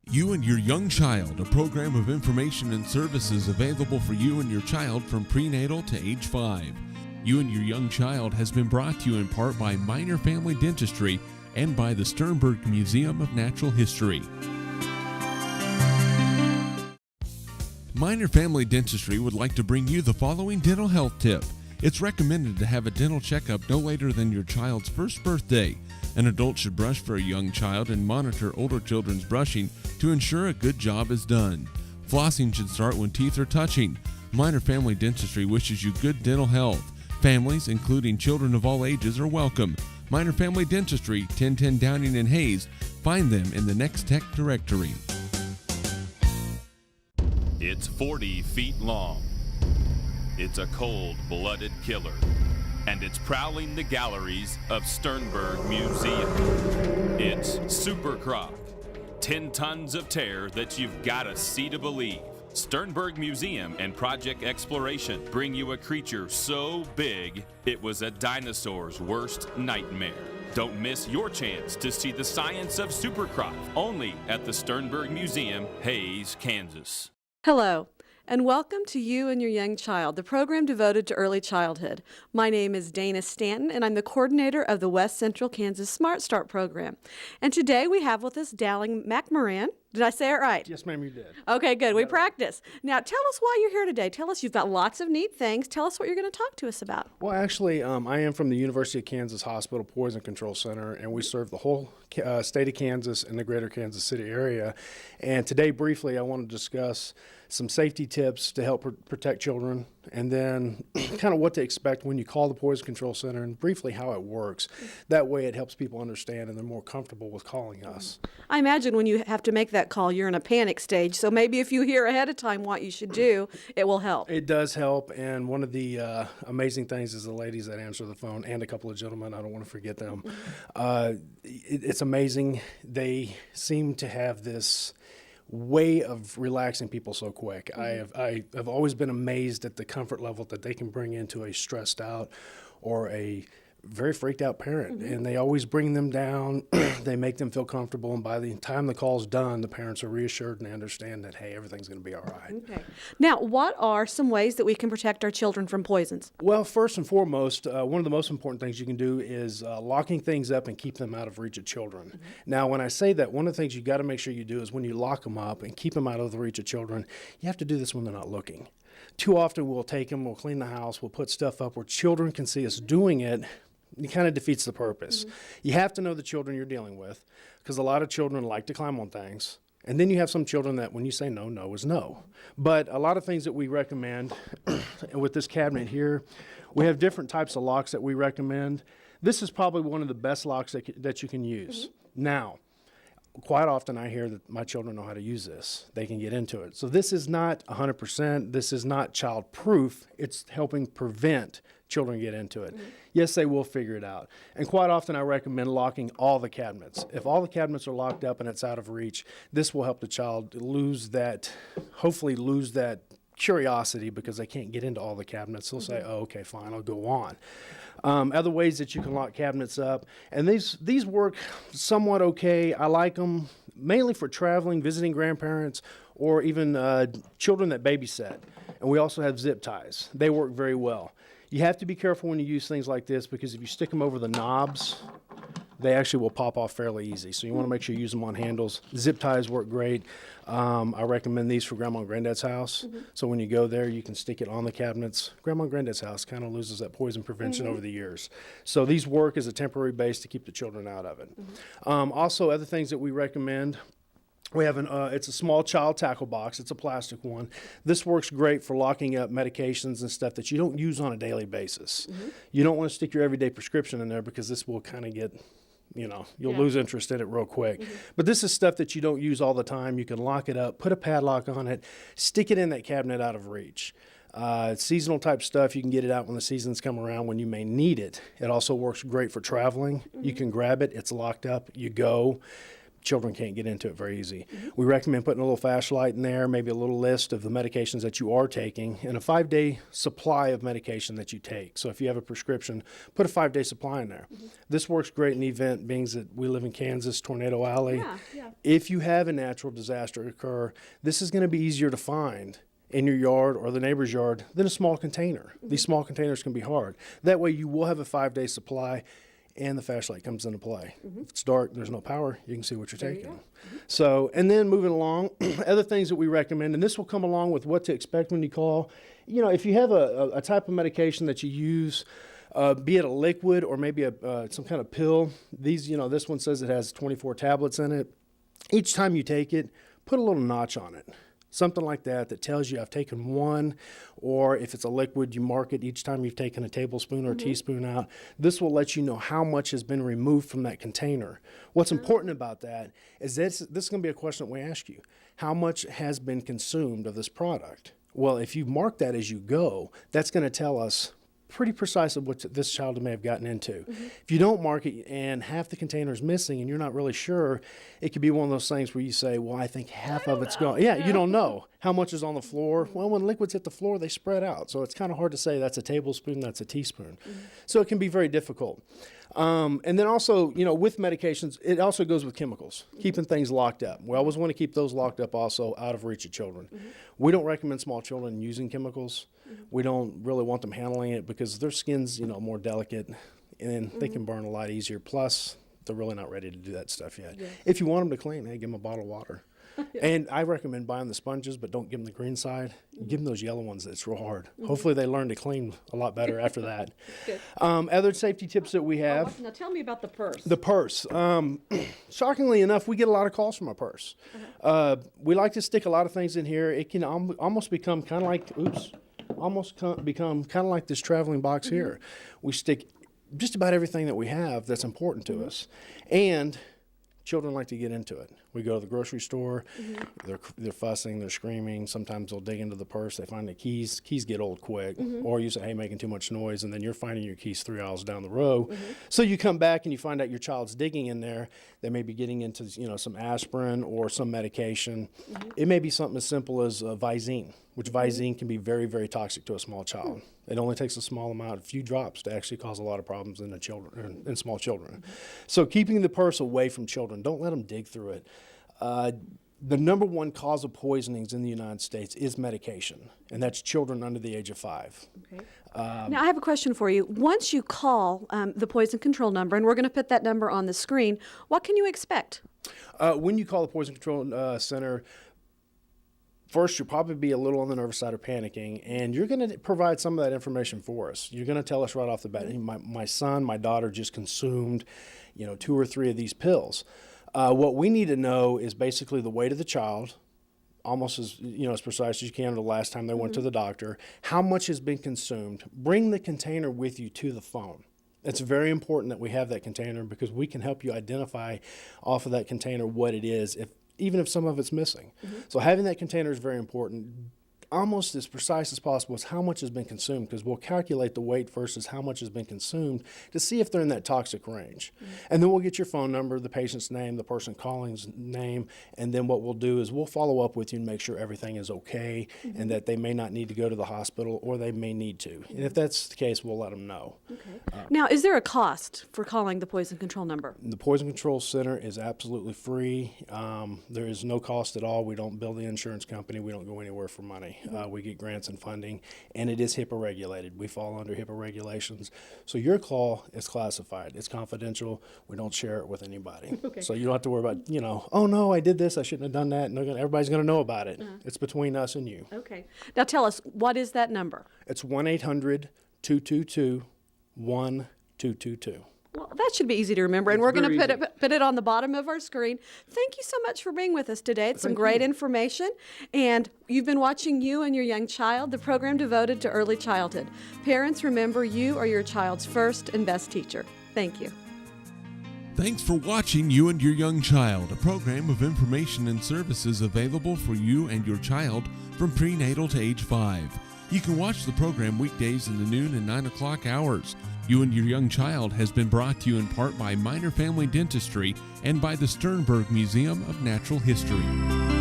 You and Your Young Child, a program of information and services available for you and your child from prenatal to age 5. You and Your Young Child has been brought to you in part by Minor Family Dentistry and by the Sternberg Museum of Natural History. Minor Family Dentistry would like to bring you the following dental health tip. It's recommended to have a dental checkup no later than your child's first birthday. An adult should brush for a young child and monitor older children's brushing to ensure a good job is done. Flossing should start when teeth are touching. Minor Family Dentistry wishes you good dental health. Families, including children of all ages, are welcome. Minor Family Dentistry, 1010 Downing and Hayes. Find them in the Next Tech directory. It's 40 feet long. It's a cold-blooded killer. And it's prowling the galleries of Sternberg Museum. It's Super Croc, 10 tons of terror that you've got to see to believe. Sternberg Museum and Project Exploration bring you a creature so big, it was a dinosaur's worst nightmare. Don't miss your chance to see the science of Super Croc, only at the Sternberg Museum, Hayes, Kansas. Hello, and welcome to You and Your Young Child, the program devoted to early childhood. My name is Dana Stanton, and I'm the coordinator of the West Central Kansas Smart Start program. And today we have with us Dowling McMoran. Did I say it right? Yes, ma'am, you did. Okay, good. We practiced. Now, tell us why you're here today. Tell us, you've got lots of neat things. Tell us what you're going to talk to us about. Well, actually, I am from the University of Kansas Hospital Poison Control Center, and we serve the whole state of Kansas and the greater Kansas City area. And today, briefly, I want to discuss some safety tips to help protect children, and then kind of what to expect when you call the Poison Control Center, and briefly how it works. That way it helps people understand and they're more comfortable with calling us. I imagine when you have to make that call, you're in a panic stage, so maybe if you hear ahead of time what you should do, it will help. It does help, and one of the amazing things is the ladies that answer the phone, and a couple of gentlemen, I don't want to forget them. It's amazing. They seem to have this way of relaxing people so quick. I've always been amazed at the comfort level that they can bring into a stressed out or a very freaked out parent, and they always bring them down. They make them feel comfortable, and by the time the call's done, the parents are reassured and they understand that, hey, everything's going to be all right. Okay. Now, what are some ways that we can protect our children from poisons? Well, first and foremost, one of the most important things you can do is locking things up and keep them out of reach of children. Now, when I say that, one of the things you got to make sure you do is when you lock them up and keep them out of the reach of children, you have to do this when they're not looking. Too often we'll take them, we'll clean the house, we'll put stuff up where children can see us doing it. It kind of defeats the purpose. You have to know the children you're dealing with, because a lot of children like to climb on things. And then you have some children that when you say no, no is no. But a lot of things that we recommend with this cabinet here, we have different types of locks that we recommend. This is probably one of the best locks that you can use. Now, quite often I hear that my children know how to use this. They can get into it. So this is not 100%. This is not child-proof. It's helping prevent children get into it. Yes, they will figure it out. And quite often I recommend locking all the cabinets. If all the cabinets are locked up and it's out of reach, this will help the child hopefully lose that curiosity because they can't get into all the cabinets. They'll say, oh, okay, fine, I'll go on. Other ways that you can lock cabinets up, and these work somewhat okay. I like them mainly for traveling, visiting grandparents, or even children that babysit. And we also have zip ties. They work very well. You have to be careful when you use things like this because if you stick them over the knobs, they actually will pop off fairly easy. So you want to make sure you use them on handles. Zip ties work great. I recommend these for Grandma and Granddad's house. So when you go there, you can stick it on the cabinets. Grandma and Granddad's house kind of loses that poison prevention over the years. So these work as a temporary base to keep the children out of it. Also, other things that we recommend, we have it's a small child tackle box. It's a plastic one. This works great for locking up medications and stuff that you don't use on a daily basis. You don't want to stick your everyday prescription in there because this will kind of get, you'll lose interest in it real quick. But this is stuff that you don't use all the time. You can lock it up, put a padlock on it, stick it in that cabinet out of reach. Seasonal type stuff, you can get it out when the seasons come around when you may need it. It also works great for traveling. You can grab it, it's locked up, you go. children can't get into it very easy. We recommend putting a little flashlight in there, maybe a little list of the medications that you are taking, and a 5-day supply of medication that you take. So if you have a prescription, put a 5-day supply in there. This works great in the event, being that we live in Kansas, Tornado Alley. Yeah. If you have a natural disaster occur, this is going to be easier to find in your yard or the neighbor's yard than a small container. These small containers can be hard. That way you will have a 5-day supply, and the flashlight comes into play. If it's dark, there's no power, you can see what you're taking. So, and then moving along, other things that we recommend, and this will come along with what to expect when you call. You know, if you have a type of medication that you use, be it a liquid or maybe some kind of pill, these, you know, this one says it has 24 tablets in it. Each time you take it, put a little notch on it. Something like that tells you I've taken one, or if it's a liquid, you mark it each time you've taken a tablespoon or a teaspoon out. This will let you know how much has been removed from that container. What's important about that is this is going to be a question that we ask you. How much has been consumed of this product? Well, if you mark that as you go, that's going to tell us pretty precisely what this child may have gotten into. If you don't mark it and half the container is missing and you're not really sure, it could be one of those things where you say, well, I think half of it's gone. Yeah, you don't know. How much is on the floor? Well, when liquids hit the floor, they spread out. So it's kind of hard to say that's a tablespoon, that's a teaspoon. So it can be very difficult. And then also, you know, with medications, it also goes with chemicals, keeping things locked up. We always want to keep those locked up also out of reach of children. We don't recommend small children using chemicals. We don't really want them handling it because their skin's, you know, more delicate and they can burn a lot easier. Plus, they're really not ready to do that stuff yet. If you want them to clean, hey, give them a bottle of water. And I recommend buying the sponges, but don't give them the green side. Give them those yellow ones that's real hard. Hopefully they learn to clean a lot better after that. Other safety tips that we have. Now tell me about the purse. The purse. Shockingly enough, we get a lot of calls from our purse. We like to stick a lot of things in here. It can almost become kind of like, become kind of like this traveling box here. We stick just about everything that we have that's important to us. And children like to get into it. We go to the grocery store, they're fussing, they're screaming. Sometimes they'll dig into the purse, they find the keys. Keys get old quick. Or you say, hey, making too much noise, and then you're finding your keys 3 aisles down the row. So you come back and you find out your child's digging in there. They may be getting into, you know, some aspirin or some medication. It may be something as simple as Visine, which Visine can be very, very toxic to a small child. It only takes a small amount, a few drops, to actually cause a lot of problems in in small children. So keeping the purse away from children, don't let them dig through it. The number one cause of poisonings in the United States is medication, and that's children under the age of 5. Okay. Now, I have a question for you. Once you call the poison control number, and we're going to put that number on the screen, what can you expect? When you call the Poison Control Center, first, you'll probably be a little on the nervous side or panicking, and you're going to provide some of that information for us. You're going to tell us right off the bat, my son, my daughter just consumed, 2 or 3 of these pills. What we need to know is basically the weight of the child, almost as precise as you can the last time they went to the doctor, how much has been consumed. Bring the container with you to the phone. It's very important that we have that container because we can help you identify off of that container what it is, even if some of it's missing. So having that container is very important. Almost as precise as possible is how much has been consumed, because we'll calculate the weight versus how much has been consumed to see if they're in that toxic range. And then we'll get your phone number, the patient's name, the person calling's name, and then what we'll do is we'll follow up with you and make sure everything is okay and that they may not need to go to the hospital or they may need to. And if that's the case, we'll let them know. Now, is there a cost for calling the poison control number? The Poison Control Center is absolutely free. There is no cost at all. We don't bill the insurance company. We don't go anywhere for money. We get grants and funding, and it is HIPAA regulated. We fall under HIPAA regulations. So your call is classified. It's confidential. We don't share it with anybody. So you don't have to worry about, oh, no, I did this. I shouldn't have done that. And everybody's going to know about it. It's between us and you. Okay. Now tell us, what is that number? It's 1-800-222-1222. Well, that should be easy to remember, and we're going to put it on the bottom of our screen. Thank you so much for being with us today. It's some great information, and you've been watching You and Your Young Child, the program devoted to early childhood. Parents, remember, you are your child's first and best teacher. Thank you. Thanks for watching You and Your Young Child, a program of information and services available for you and your child from prenatal to age 5. You can watch the program weekdays in the noon and 9 o'clock hours. You and Your Young Child has been brought to you in part by Minor Family Dentistry and by the Sternberg Museum of Natural History.